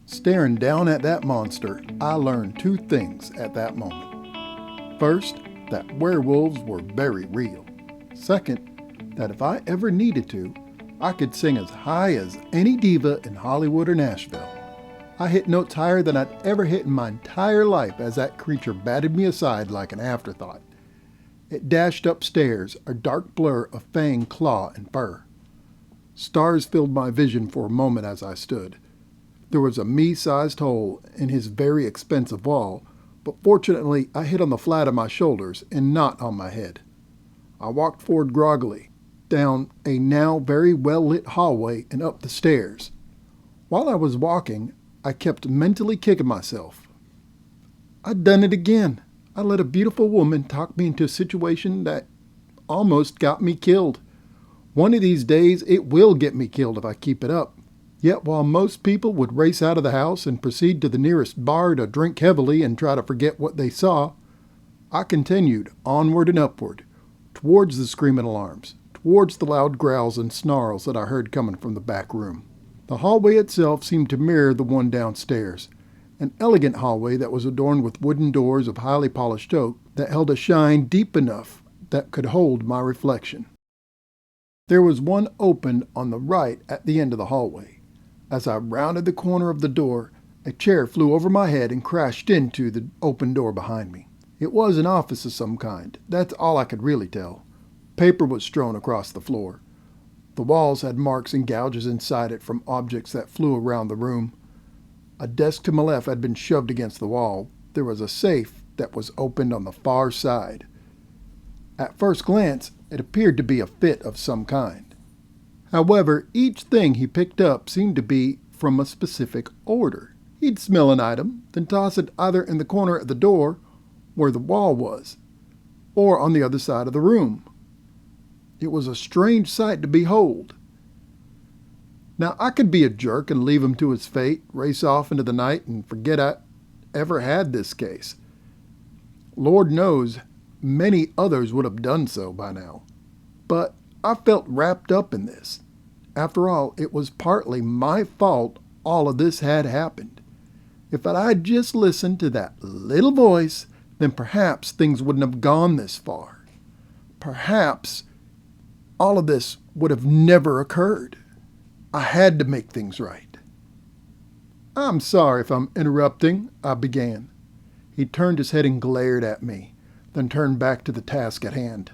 Staring down at that monster, I learned two things at that moment. First, that werewolves were very real. Second, that if I ever needed to, I could sing as high as any diva in Hollywood or Nashville. I hit notes higher than I'd ever hit in my entire life as that creature batted me aside like an afterthought. It dashed upstairs, a dark blur of fang, claw, and fur. Stars filled my vision for a moment as I stood. There was a me-sized hole in his very expensive wall, but fortunately I hit on the flat of my shoulders and not on my head. I walked forward groggily, down a now very well-lit hallway and up the stairs. While I was walking, I kept mentally kicking myself. I'd done it again. I let a beautiful woman talk me into a situation that almost got me killed. One of these days it will get me killed if I keep it up. Yet while most people would race out of the house and proceed to the nearest bar to drink heavily and try to forget what they saw, I continued onward and upward, towards the screaming alarms, towards the loud growls and snarls that I heard coming from the back room. The hallway itself seemed to mirror the one downstairs, an elegant hallway that was adorned with wooden doors of highly polished oak that held a shine deep enough that could hold my reflection. There was one open on the right at the end of the hallway. As I rounded the corner of the door, a chair flew over my head and crashed into the open door behind me. It was an office of some kind. That's all I could really tell. Paper was strewn across the floor. The walls had marks and gouges inside it from objects that flew around the room. A desk to my left had been shoved against the wall. There was a safe that was opened on the far side. At first glance, it appeared to be a fit of some kind. However, each thing he picked up seemed to be from a specific order. He'd smell an item, then toss it either in the corner of the door, where the wall was, or on the other side of the room. It was a strange sight to behold. Now, I could be a jerk and leave him to his fate, race off into the night, and forget I ever had this case. Lord knows, many others would have done so by now. But I felt wrapped up in this. After all, it was partly my fault all of this had happened. If I'd just listened to that little voice, then perhaps things wouldn't have gone this far. Perhaps all of this would have never occurred. I had to make things right. "I'm sorry if I'm interrupting," I began. He turned his head and glared at me, then turned back to the task at hand.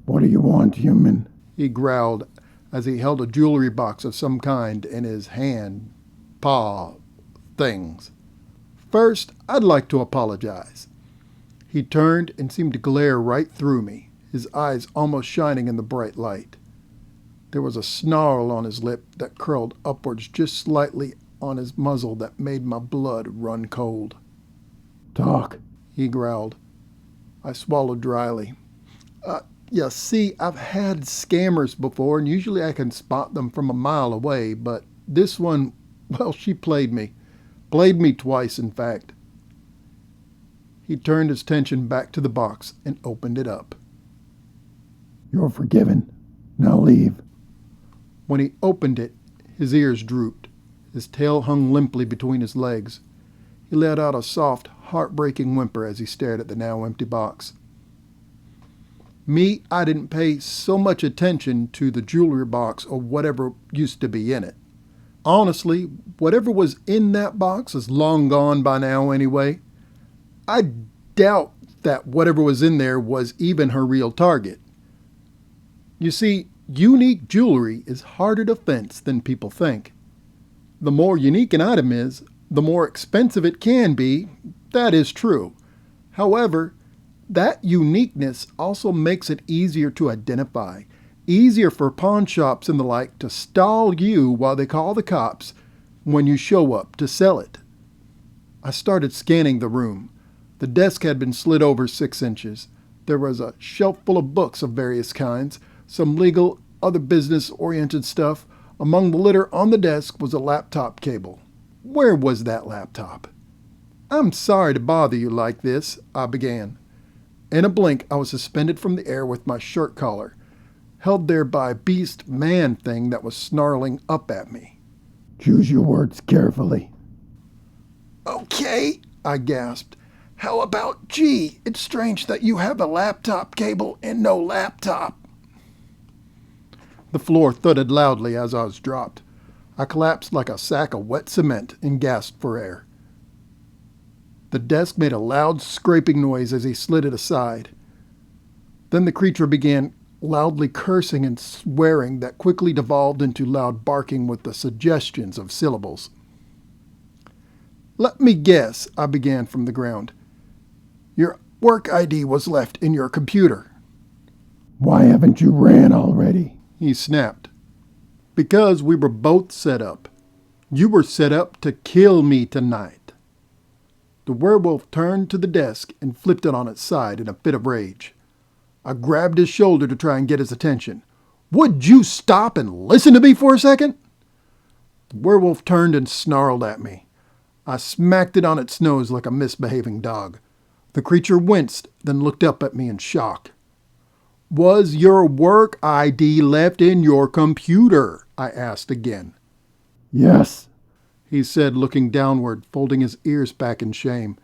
"What do you want, human?" he growled as he held a jewelry box of some kind in his hand. Things. "First, I'd like to apologize." He turned and seemed to glare right through me, his eyes almost shining in the bright light. There was a snarl on his lip that curled upwards just slightly on his muzzle that made my blood run cold. "Talk," he growled. I swallowed dryly. You see, I've had scammers before, and usually I can spot them from a mile away, but this one, well, she played me. Played me twice, in fact. He turned his attention back to the box and opened it up. "You're forgiven. Now leave." When he opened it, his ears drooped. His tail hung limply between his legs. He let out a soft, heartbreaking whimper as he stared at the now empty box. Me, I didn't pay so much attention to the jewelry box or whatever used to be in it. Honestly, whatever was in that box is long gone by now anyway. I doubt that whatever was in there was even her real target. You see, unique jewelry is harder to fence than people think. The more unique an item is, the more expensive it can be. That is true. However, that uniqueness also makes it easier to identify, easier for pawn shops and the like to stall you while they call the cops when you show up to sell it. I started scanning the room. The desk had been slid over 6 inches. There was a shelf full of books of various kinds, some legal, other business-oriented stuff. Among the litter on the desk was a laptop cable. Where was that laptop? "I'm sorry to bother you like this," I began. In a blink, I was suspended from the air with my shirt collar, held there by a beast man thing that was snarling up at me. Choose your words carefully. Okay, I gasped. How about gee, it's strange that you have a laptop cable and no laptop. The floor thudded loudly as I was dropped. I collapsed like a sack of wet cement and gasped for air. The desk made a loud scraping noise as he slid it aside. Then the creature began loudly cursing and swearing that quickly devolved into loud barking with the suggestions of syllables. Let me guess, I began from the ground. Your work ID was left in your computer. Why haven't you ran already? He snapped. Because we were both set up. You were set up to kill me tonight. The werewolf turned to the desk and flipped it on its side in a fit of rage. I grabbed his shoulder to try and get his attention. Would you stop and listen to me for a second? The werewolf turned and snarled at me. I smacked it on its nose like a misbehaving dog. The creature winced, then looked up at me in shock. Was your work ID left in your computer? I asked again. Yes, he said, looking downward, folding his ears back in shame.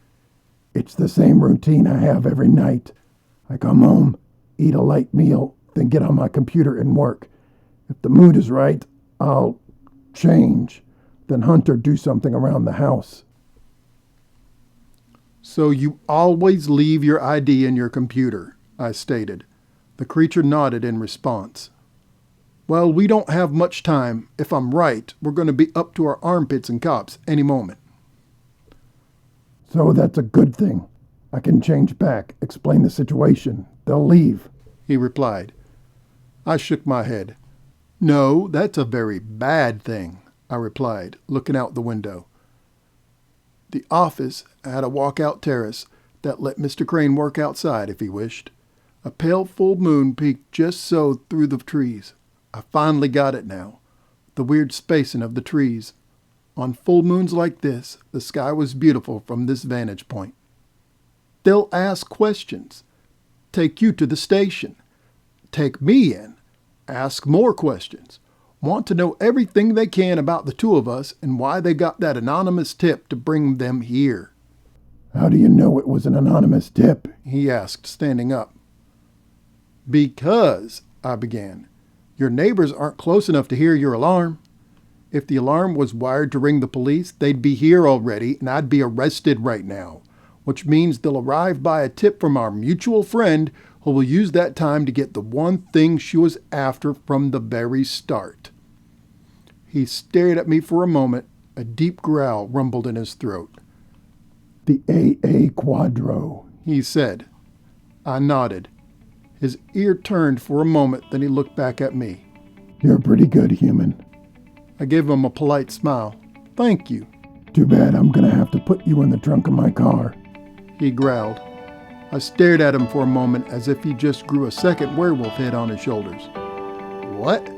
It's the same routine I have every night. I come home, eat a light meal, then get on my computer and work. If the mood is right, I'll change, then hunt or do something around the house. So you always leave your ID in your computer, I stated. The creature nodded in response. Well, we don't have much time. If I'm right, we're going to be up to our armpits in cops any moment. So that's a good thing. I can change back, explain the situation. They'll leave, he replied. I shook my head. No, that's a very bad thing, I replied, looking out the window. The office had a walkout terrace that let Mr. Crane work outside if he wished. A pale full moon peeked just so through the trees. I finally got it now. The weird spacing of the trees. On full moons like this, the sky was beautiful from this vantage point. They'll ask questions. Take you to the station. Take me in. Ask more questions. Want to know everything they can about the two of us and why they got that anonymous tip to bring them here. How do you know it was an anonymous tip? He asked, standing up. Because, I began, your neighbors aren't close enough to hear your alarm. If the alarm was wired to ring the police, they'd be here already and I'd be arrested right now, which means they'll arrive by a tip from our mutual friend who will use that time to get the one thing she was after from the very start. He stared at me for a moment. A deep growl rumbled in his throat. The AA Quadro, he said. I nodded. His ear turned for a moment, then he looked back at me. You're pretty good, human. I gave him a polite smile. Thank you. Too bad I'm going to have to put you in the trunk of my car, he growled. I stared at him for a moment as if he just grew a second werewolf head on his shoulders. What?